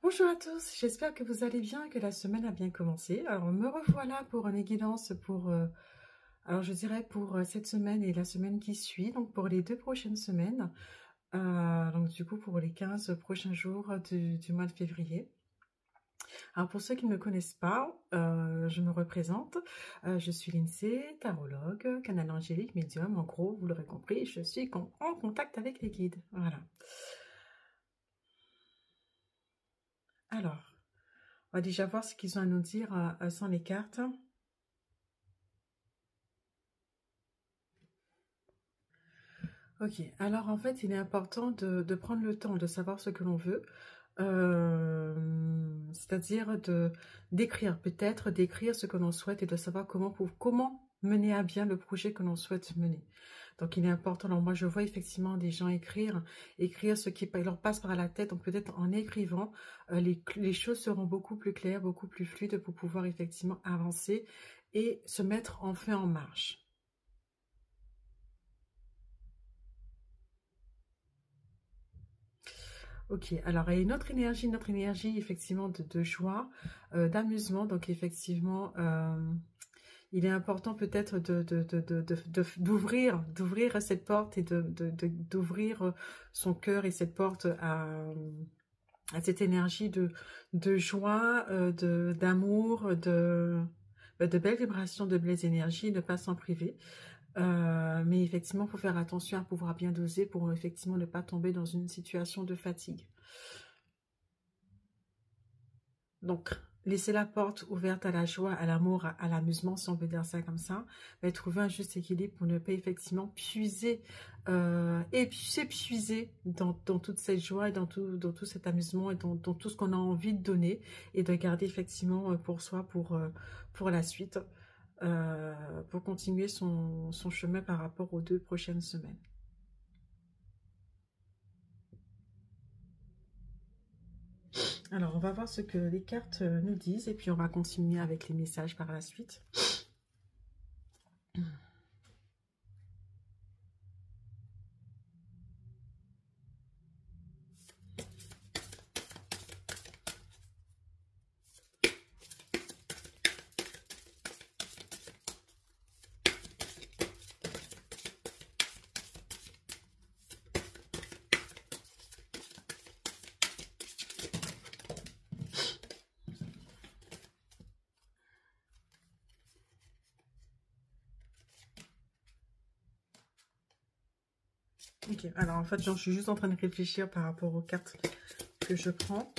Bonjour à tous, j'espère que vous allez bien, que la semaine a bien commencé. Alors me revoilà pour une guidance pour, alors je dirais pour cette semaine et la semaine qui suit, donc pour les 2 prochaines semaines, donc du coup pour les 15 prochains jours du mois de février. Alors pour ceux qui ne me connaissent pas, je me représente, je suis Lindsay, tarologue, canal angélique, médium, en gros vous l'aurez compris, je suis en contact avec les guides, voilà. Alors, on va déjà voir ce qu'ils ont à nous dire sans les cartes. Ok, alors en fait, il est important de prendre le temps de savoir ce que l'on veut, c'est-à-dire d'écrire, peut-être d'écrire ce que l'on souhaite et de savoir comment mener à bien le projet que l'on souhaite mener. Donc il est important, alors moi je vois effectivement des gens écrire ce qui leur passe par la tête, donc peut-être en écrivant, les choses seront beaucoup plus claires, beaucoup plus fluides pour pouvoir effectivement avancer et se mettre enfin en marche. Ok, alors il y a une autre énergie effectivement de joie, d'amusement. Donc effectivement, il est important peut-être d'ouvrir cette porte et d'ouvrir son cœur et cette porte à cette énergie de joie, d'amour, de belles vibrations, de belles énergies, ne pas s'en priver. Mais effectivement, il faut faire attention à pouvoir bien doser pour effectivement ne pas tomber dans une situation de fatigue. Donc, laisser la porte ouverte à la joie, à l'amour, à l'amusement, si on peut dire ça comme ça, mais trouver un juste équilibre pour ne pas effectivement puiser et s'épuiser dans toute cette joie et dans tout cet amusement et dans tout ce qu'on a envie de donner et de garder effectivement pour soi pour la suite. Pour continuer son chemin par rapport aux 2 prochaines semaines. Alors, on va voir ce que les cartes nous disent et puis on va continuer avec les messages par la suite. Ok, alors en fait, je suis juste en train de réfléchir par rapport aux cartes que je prends.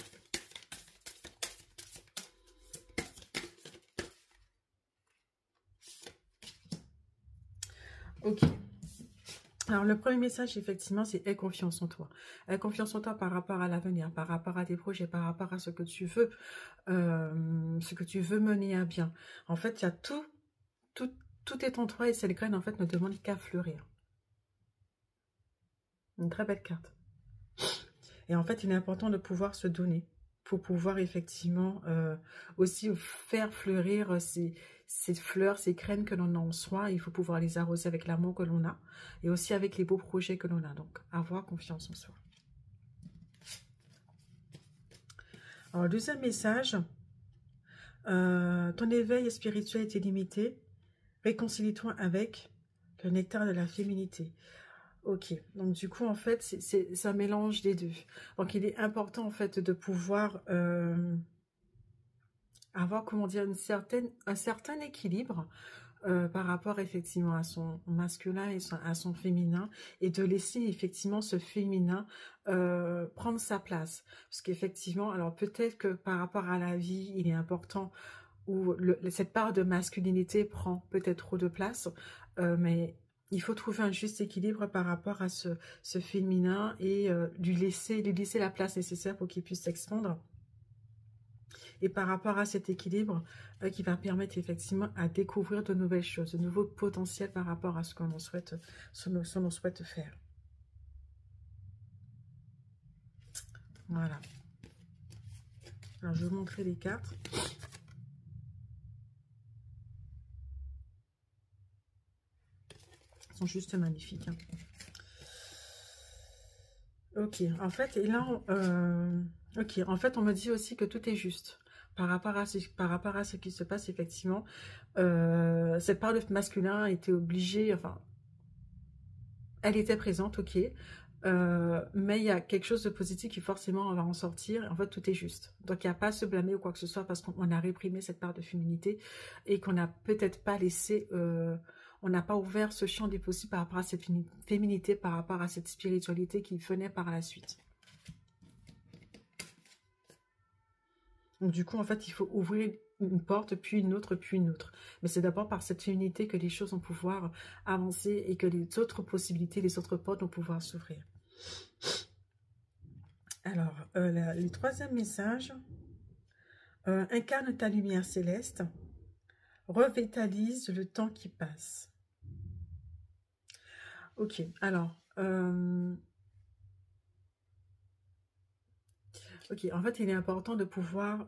Ok. Alors, le premier message, effectivement, c'est « Aie confiance en toi ». Aie confiance en toi par rapport à l'avenir, par rapport à tes projets, par rapport à ce que tu veux mener à bien. En fait, il y a tout est en toi et cette graine, en fait, ne demande qu'à fleurir. Une très belle carte. Et en fait, il est important de pouvoir se donner pour pouvoir effectivement aussi faire fleurir ces fleurs, ces graines que l'on a en soi. Il faut pouvoir les arroser avec l'amour que l'on a et aussi avec les beaux projets que l'on a. Donc, avoir confiance en soi. Alors, le deuxième message, ton éveil spirituel est illimité. Réconcilie-toi avec le nectar de la féminité. Ok, donc du coup, en fait, c'est un mélange des deux. Donc, il est important, en fait, de pouvoir avoir, comment dire, un certain équilibre par rapport, effectivement, à son masculin et à son féminin, et de laisser, effectivement, ce féminin prendre sa place. Parce qu'effectivement, alors peut-être que par rapport à la vie, il est important où cette part de masculinité prend peut-être trop de place, mais il faut trouver un juste équilibre par rapport à ce féminin et lui laisser la place nécessaire pour qu'il puisse s'expandre. Et par rapport à cet équilibre qui va permettre effectivement à découvrir de nouvelles choses, de nouveaux potentiels par rapport à ce que l'on souhaite, souhaite faire. Voilà. Alors, je vais vous montrer les cartes. Sont juste magnifiques. Hein. Ok, en fait, et là, Ok, en fait, on me dit aussi que tout est juste. Par rapport à ce qui se passe, effectivement, cette part de masculin était obligée, enfin, elle était présente, ok, mais il y a quelque chose de positif qui forcément va en sortir. En fait, tout est juste. Donc, il n'y a pas à se blâmer ou quoi que ce soit parce qu'on a réprimé cette part de féminité et qu'on n'a peut-être pas laissé, on n'a pas ouvert ce champ des possibles par rapport à cette féminité, par rapport à cette spiritualité qui venait par la suite. Donc, du coup, en fait, il faut ouvrir une porte, puis une autre, puis une autre. Mais c'est d'abord par cette unité que les choses vont pouvoir avancer et que les autres possibilités, les autres portes vont pouvoir s'ouvrir. Alors, le troisième message, incarne ta lumière céleste, revitalise le temps qui passe. Ok, alors, ok, en fait, il est important de pouvoir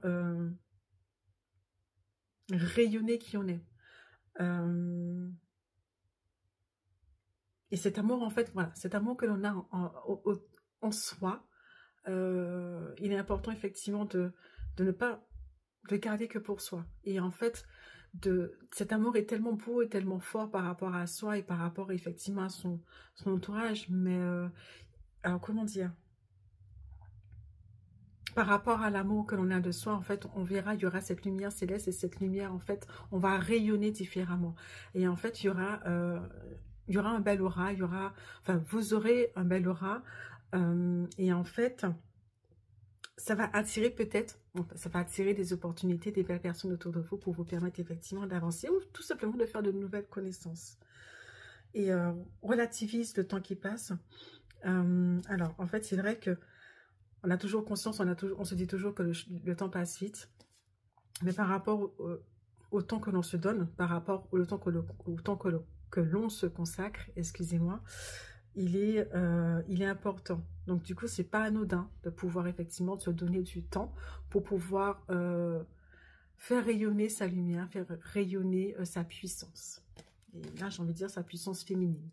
rayonner qui on est. Et cet amour, en fait, voilà, cet amour que l'on a en soi, il est important effectivement de ne pas le garder que pour soi. Et en fait, cet amour est tellement beau et tellement fort par rapport à soi et par rapport effectivement à son entourage. Mais, alors comment dire? Par rapport à l'amour que l'on a de soi, en fait, on verra, il y aura cette lumière céleste et cette lumière, en fait, on va rayonner différemment. Et en fait, il y aura un bel aura, il y aura, enfin, vous aurez un bel aura. Et en fait, ça va attirer peut-être, ça va attirer des opportunités, des belles personnes autour de vous pour vous permettre effectivement d'avancer ou tout simplement de faire de nouvelles connaissances. Et relativise le temps qui passe. Alors, en fait, c'est vrai que on a toujours conscience, on se dit toujours que le temps passe vite, mais par rapport au temps que l'on se donne, par rapport au temps que l'on se consacre, excusez-moi, il est important. Donc du coup, c'est pas anodin de pouvoir effectivement se donner du temps pour pouvoir faire rayonner sa lumière, faire rayonner sa puissance. Et là, j'ai envie de dire sa puissance féminine.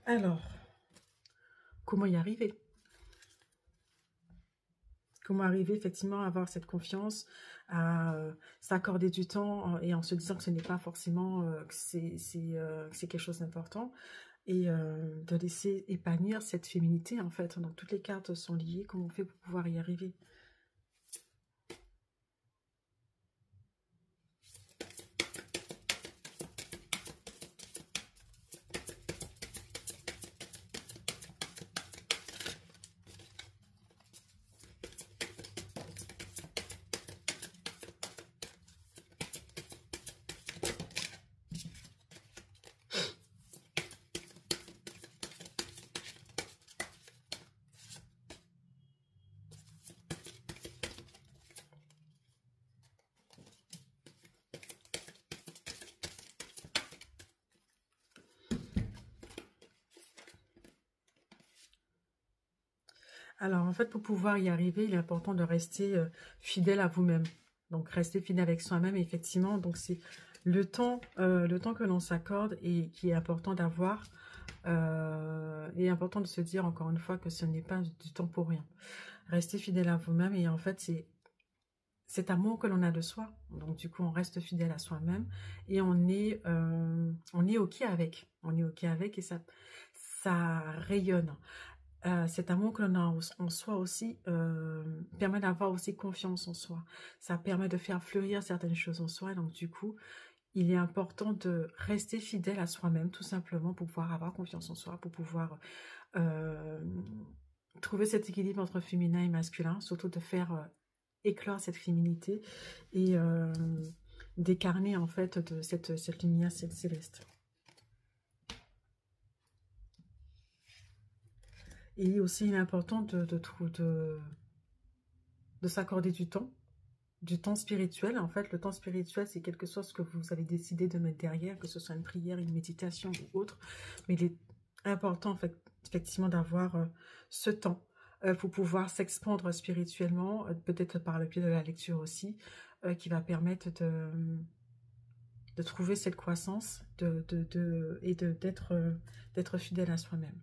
Alors, comment y arriver? Comment arriver effectivement à avoir cette confiance, à s'accorder du temps et en se disant que ce n'est pas forcément que c'est quelque chose d'important et de laisser épanouir cette féminité en fait. Donc toutes les cartes sont liées, comment on fait pour pouvoir y arriver? Alors, en fait, pour pouvoir y arriver, il est important de rester fidèle à vous-même. Donc, rester fidèle avec soi-même, effectivement. Donc, c'est le temps que l'on s'accorde et qui est important d'avoir. Il est important de se dire, encore une fois, que ce n'est pas du temps pour rien. Rester fidèle à vous-même et en fait, c'est cet amour que l'on a de soi. Donc, du coup, on reste fidèle à soi-même et on est OK avec. On est OK avec et ça rayonne. Cet amour que l'on a en soi aussi permet d'avoir aussi confiance en soi. Ça permet de faire fleurir certaines choses en soi. Donc du coup, il est important de rester fidèle à soi-même, tout simplement, pour pouvoir avoir confiance en soi, pour pouvoir euh, trouver cet équilibre entre féminin et masculin, surtout de faire éclore cette féminité et décarner en fait de cette lumière céleste. Et aussi, il est important de s'accorder du temps spirituel. En fait, le temps spirituel, c'est quelque chose que vous avez décidé de mettre derrière, que ce soit une prière, une méditation ou autre. Mais il est important, en fait, effectivement, d'avoir ce temps pour pouvoir s'expandre spirituellement, peut-être par le pied de la lecture aussi, qui va permettre de trouver cette croissance et d'être fidèle à soi-même.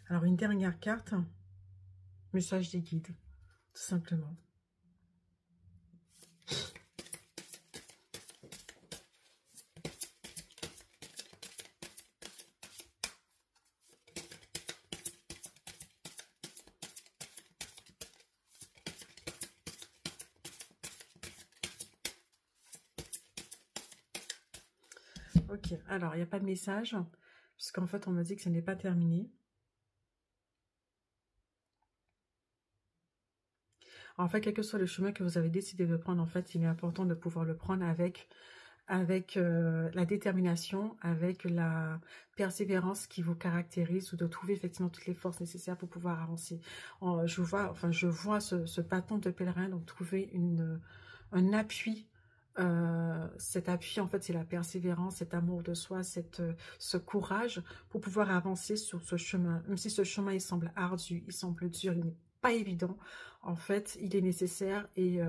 Alors, une dernière carte. Message des guides, tout simplement. Ok, alors, il n'y a pas de message, puisqu'en fait, on me dit que ce n'est pas terminé. En fait, quel que soit le chemin que vous avez décidé de prendre, en fait, il est important de pouvoir le prendre avec la détermination, avec la persévérance qui vous caractérise, ou de trouver effectivement toutes les forces nécessaires pour pouvoir avancer. Je vois ce bâton de pèlerin, donc trouver un appui. Cet appui, en fait, c'est la persévérance, cet amour de soi, ce courage pour pouvoir avancer sur ce chemin. Même si ce chemin, il semble ardu, il semble dur, il n'est pas évident. En fait, il est nécessaire et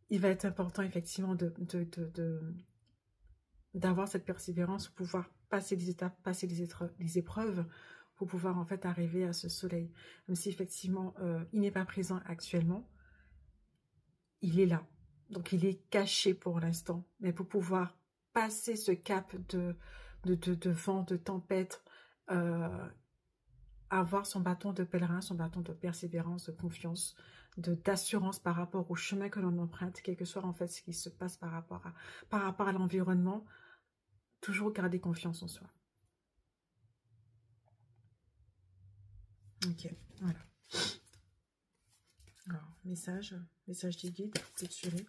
il va être important, effectivement, d'avoir cette persévérance pour pouvoir passer les étapes, passer les épreuves, pour pouvoir, en fait, arriver à ce soleil. Même si, effectivement, il n'est pas présent actuellement, il est là. Donc, il est caché pour l'instant. Mais pour pouvoir passer ce cap de vent, de tempête, avoir son bâton de pèlerin, son bâton de persévérance, de confiance, d'assurance par rapport au chemin que l'on emprunte, quel que soit en fait ce qui se passe par rapport à l'environnement, toujours garder confiance en soi. Ok, voilà. Alors, message des guides, clôturé.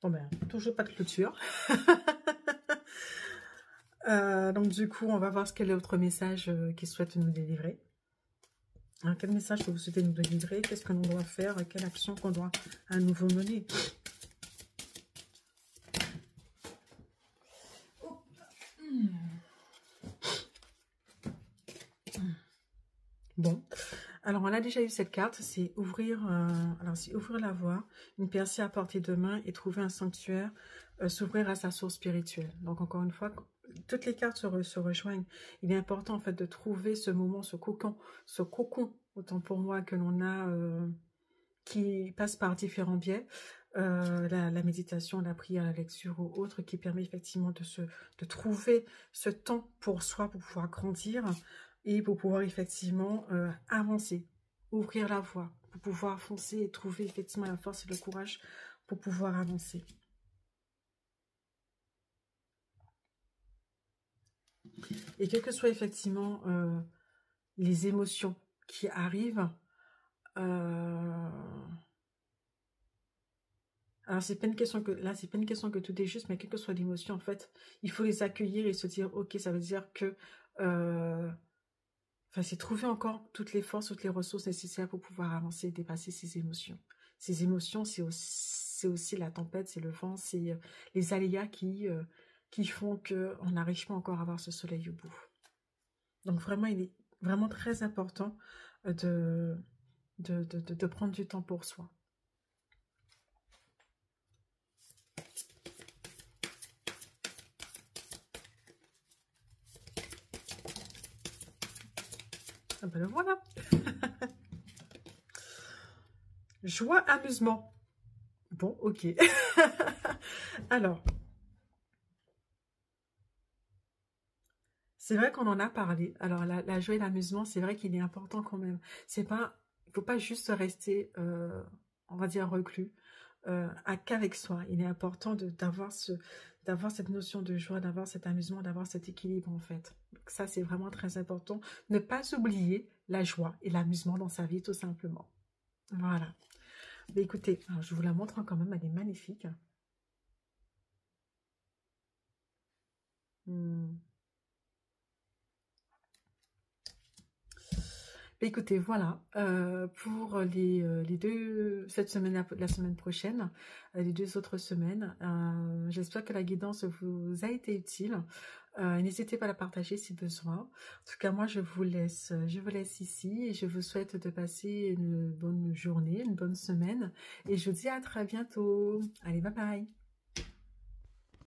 Bon ben, toujours pas de clôture. Donc du coup, on va voir quel est l'autre message qu'il souhaite nous délivrer. Alors, quel message que vous souhaitez nous délivrer? Qu'est-ce que l'on doit faire? Quelle action qu'on doit à nouveau mener? Bon, alors on a déjà eu cette carte, c'est ouvrir, ouvrir la voie, une percée à portée de main et trouver un sanctuaire, s'ouvrir à sa source spirituelle. Donc encore une fois, toutes les cartes se rejoignent. Il est important en fait de trouver ce moment, ce cocon, autant pour moi que l'on a, qui passe par différents biais. La méditation, la prière, la lecture ou autre, qui permet effectivement de trouver ce temps pour soi, pour pouvoir grandir et pour pouvoir effectivement avancer, ouvrir la voie, pour pouvoir foncer et trouver effectivement la force et le courage pour pouvoir avancer. Et quelles que soient effectivement les émotions qui arrivent, alors, c'est pas une question que, là, c'est pas une question que tout est juste, mais quelle que soit l'émotion, en fait, il faut les accueillir et se dire, ok, ça veut dire que, c'est trouver encore toutes les forces, toutes les ressources nécessaires pour pouvoir avancer et dépasser ces émotions. Ces émotions, c'est aussi la tempête, c'est le vent, c'est les aléas qui font qu'on n'arrive pas encore à voir ce soleil au bout. Donc, vraiment, il est vraiment très important de prendre du temps pour soi. Ah ben le voilà. Joie, amusement. Bon, ok. Alors, c'est vrai qu'on en a parlé. Alors, la joie et l'amusement, c'est vrai qu'il est important quand même. Il ne faut pas juste rester, on va dire, reclus, qu'avec soi. Il est important d'avoir cette notion de joie, d'avoir cet amusement, d'avoir cet équilibre, en fait. Donc ça, c'est vraiment très important. Ne pas oublier la joie et l'amusement dans sa vie, tout simplement. Voilà. Mais écoutez, alors je vous la montre quand même, elle est magnifique. Écoutez, voilà, pour les deux, cette semaine, la semaine prochaine, les deux autres semaines, j'espère que la guidance vous a été utile. N'hésitez pas à la partager si besoin. En tout cas, moi, je vous laisse ici et je vous souhaite de passer une bonne journée, une bonne semaine. Et je vous dis à très bientôt. Allez, bye bye.